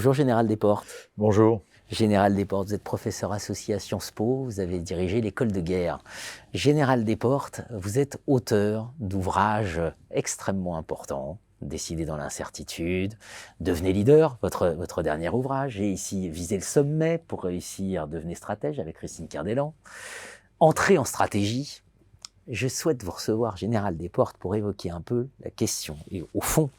Bonjour Général Desportes. Bonjour. Général Desportes, vous êtes professeur associé à Sciences Po, vous avez dirigé l'école de guerre. Général Desportes, vous êtes auteur d'ouvrages extrêmement importants, Décider dans l'incertitude, Devenez leader, votre dernier ouvrage, et ici Viser le sommet pour réussir, Devenez stratège avec Christine Kerdelan. Entrée en stratégie. Je souhaite vous recevoir, Général Desportes, pour évoquer un peu la question, et au fond,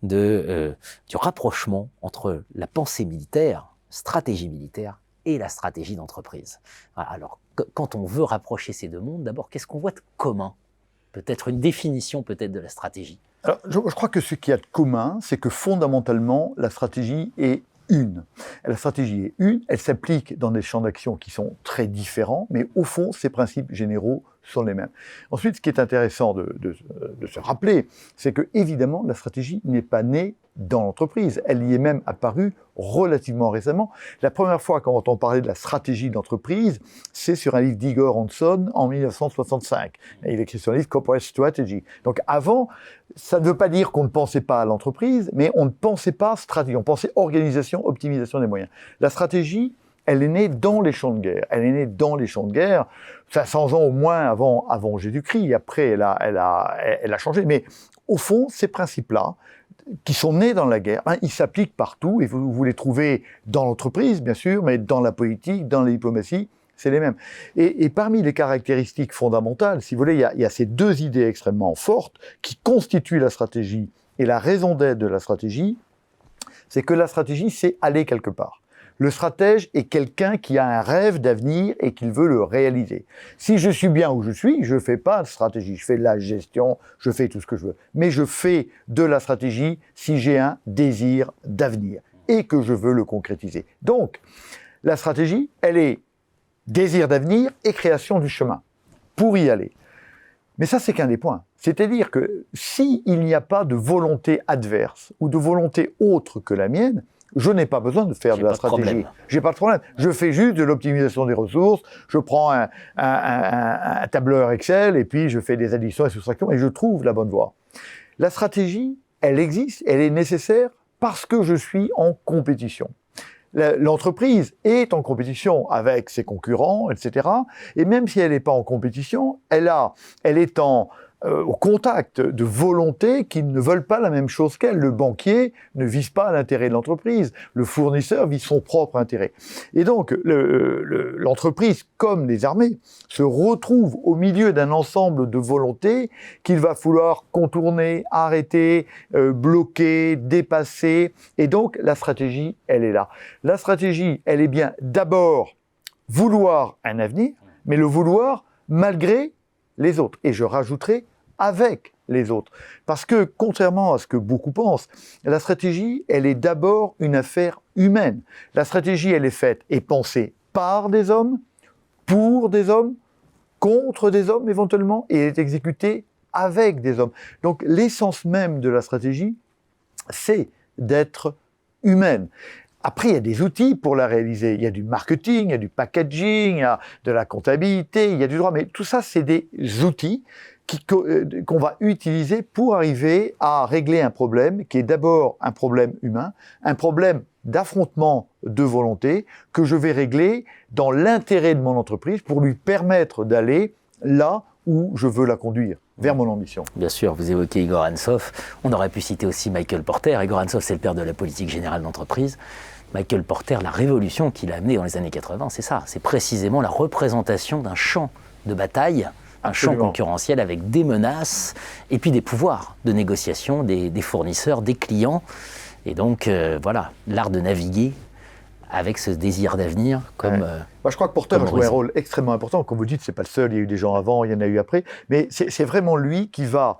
du rapprochement entre la pensée militaire, stratégie militaire, et la stratégie d'entreprise. Alors, quand on veut rapprocher ces deux mondes, d'abord, qu'est-ce qu'on voit de commun? Peut-être une définition peut-être de la stratégie. Alors, je crois que ce qu'il y a de commun, c'est que fondamentalement, la stratégie est une. La stratégie est une, elle s'applique dans des champs d'action qui sont très différents, mais au fond, ses principes généraux sont les mêmes. Ensuite, ce qui est intéressant de se rappeler, c'est que évidemment, la stratégie n'est pas née dans l'entreprise. Elle y est même apparue relativement récemment. La première fois qu'on entend parler de la stratégie d'entreprise, c'est sur un livre d'Igor Hanson en 1965. Il écrit son livre Corporate Strategy. Donc avant, ça ne veut pas dire qu'on ne pensait pas à l'entreprise, mais on ne pensait pas stratégie. On pensait organisation, optimisation des moyens. La stratégie, elle est née dans les champs de guerre. Elle est née dans les champs de guerre, 500 ans au moins avant Jésus-Christ. Après, elle a changé. Mais au fond, ces principes-là, qui sont nés dans la guerre, ils s'appliquent partout, et vous les trouvez dans l'entreprise, bien sûr, mais dans la politique, dans la diplomatie, c'est les mêmes. Et parmi les caractéristiques fondamentales, si vous voulez, il y a ces deux idées extrêmement fortes qui constituent la stratégie, et la raison d'être de la stratégie, c'est que la stratégie, c'est aller quelque part. Le stratège est quelqu'un qui a un rêve d'avenir et qu'il veut le réaliser. Si je suis bien où je suis, je fais pas de stratégie, je fais de la gestion, je fais tout ce que je veux. Mais je fais de la stratégie si j'ai un désir d'avenir et que je veux le concrétiser. Donc, la stratégie, elle est désir d'avenir et création du chemin pour y aller. Mais ça, c'est qu'un des points. C'est-à-dire que s'il n'y a pas de volonté adverse ou de volonté autre que la mienne, je n'ai pas besoin de faire de la stratégie. J'ai pas de problème. Je fais juste de l'optimisation des ressources, je prends un tableur Excel et puis je fais des additions et soustractions et je trouve la bonne voie. La stratégie, elle existe, elle est nécessaire parce que je suis en compétition. L'entreprise est en compétition avec ses concurrents, etc. Et même si elle n'est pas en compétition, elle est au contact de volontés qui ne veulent pas la même chose qu'elle. Le banquier ne vise pas l'intérêt de l'entreprise. Le fournisseur vise son propre intérêt. Et donc, l'entreprise, comme les armées, se retrouve au milieu d'un ensemble de volontés qu'il va falloir contourner, arrêter, bloquer, dépasser. Et donc, la stratégie, elle est là. La stratégie, elle est bien d'abord vouloir un avenir, mais le vouloir malgré les autres. Et je rajouterai avec les autres. Parce que, contrairement à ce que beaucoup pensent, la stratégie, elle est d'abord une affaire humaine. La stratégie, elle est faite et pensée par des hommes, pour des hommes, contre des hommes éventuellement, et elle est exécutée avec des hommes. Donc, l'essence même de la stratégie, c'est d'être humaine. Après, il y a des outils pour la réaliser. Il y a du marketing, il y a du packaging, il y a de la comptabilité, il y a du droit. Mais tout ça, c'est des outils qu'on va utiliser pour arriver à régler un problème qui est d'abord un problème humain, un problème d'affrontement de volonté que je vais régler dans l'intérêt de mon entreprise pour lui permettre d'aller là où je veux la conduire, vers mon ambition. Bien sûr, vous évoquez Igor Hanson. On aurait pu citer aussi Michael Porter. Igor Hanson, c'est le père de la politique générale d'entreprise. Michael Porter, la révolution qu'il a amenée dans les années 80, c'est ça. C'est précisément la représentation d'un champ de bataille, un champ concurrentiel avec des menaces et puis des pouvoirs de négociation des fournisseurs, des clients. Et donc, voilà, l'art de naviguer avec ce désir d'avenir comme... Moi, je crois que Porter a joué un rôle extrêmement important. Comme vous dites, c'est pas le seul, il y a eu des gens avant, il y en a eu après. Mais c'est vraiment lui qui va,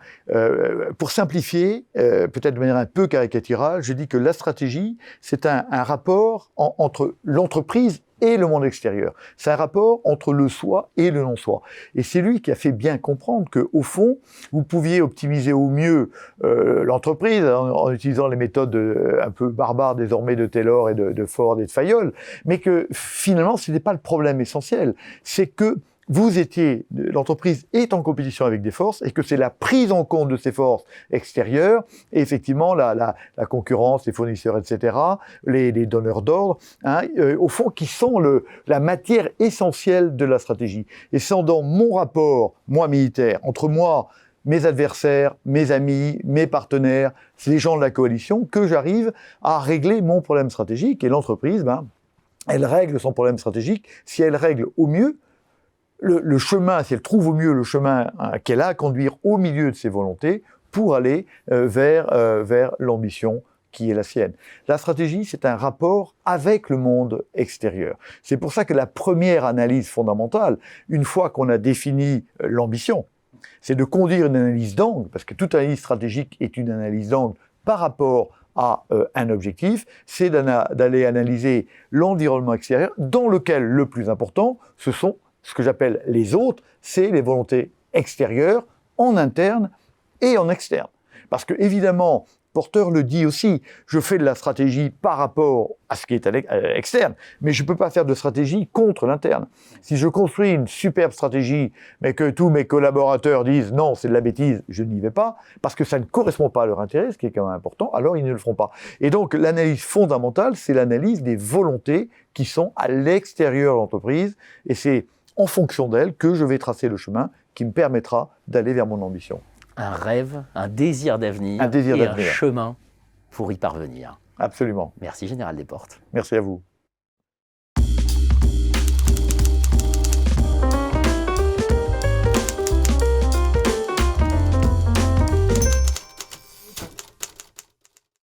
pour simplifier, peut-être de manière un peu caricaturale, je dis que la stratégie, c'est un rapport entre l'entreprise et le monde extérieur. C'est un rapport entre le soi et le non-soi. Et c'est lui qui a fait bien comprendre qu'au fond, vous pouviez optimiser au mieux l'entreprise en utilisant les méthodes un peu barbares désormais de Taylor et de Ford et de Fayol, mais que finalement, ce n'était pas le problème essentiel. C'est que l'entreprise est en compétition avec des forces et que c'est la prise en compte de ces forces extérieures, et effectivement la concurrence, les fournisseurs, etc., les donneurs d'ordre, hein, au fond, qui sont la matière essentielle de la stratégie. Et c'est dans mon rapport, moi militaire, entre moi, mes adversaires, mes amis, mes partenaires, c'est les gens de la coalition, que j'arrive à régler mon problème stratégique. Et l'entreprise, elle règle son problème stratégique si elle règle au mieux le chemin, si elle trouve au mieux le chemin qu'elle a à conduire au milieu de ses volontés pour aller vers l'ambition qui est la sienne. La stratégie, c'est un rapport avec le monde extérieur. C'est pour ça que la première analyse fondamentale, une fois qu'on a défini l'ambition, c'est de conduire une analyse d'angle, parce que toute analyse stratégique est une analyse d'angle par rapport à un objectif, c'est d'aller analyser l'environnement extérieur, dans lequel le plus important, ce sont ce que j'appelle les autres, c'est les volontés extérieures, en interne et en externe. Parce que, évidemment, Porter le dit aussi, je fais de la stratégie par rapport à ce qui est externe, mais je ne peux pas faire de stratégie contre l'interne. Si je construis une superbe stratégie, mais que tous mes collaborateurs disent non, c'est de la bêtise, je n'y vais pas, parce que ça ne correspond pas à leur intérêt, ce qui est quand même important, alors ils ne le feront pas. Et donc l'analyse fondamentale, c'est l'analyse des volontés qui sont à l'extérieur de l'entreprise, et c'est en fonction d'elles que je vais tracer le chemin qui me permettra d'aller vers mon ambition. Un rêve, un désir d'avenir un et un chemin pour y parvenir. Absolument. Merci Général Desportes. Merci à vous.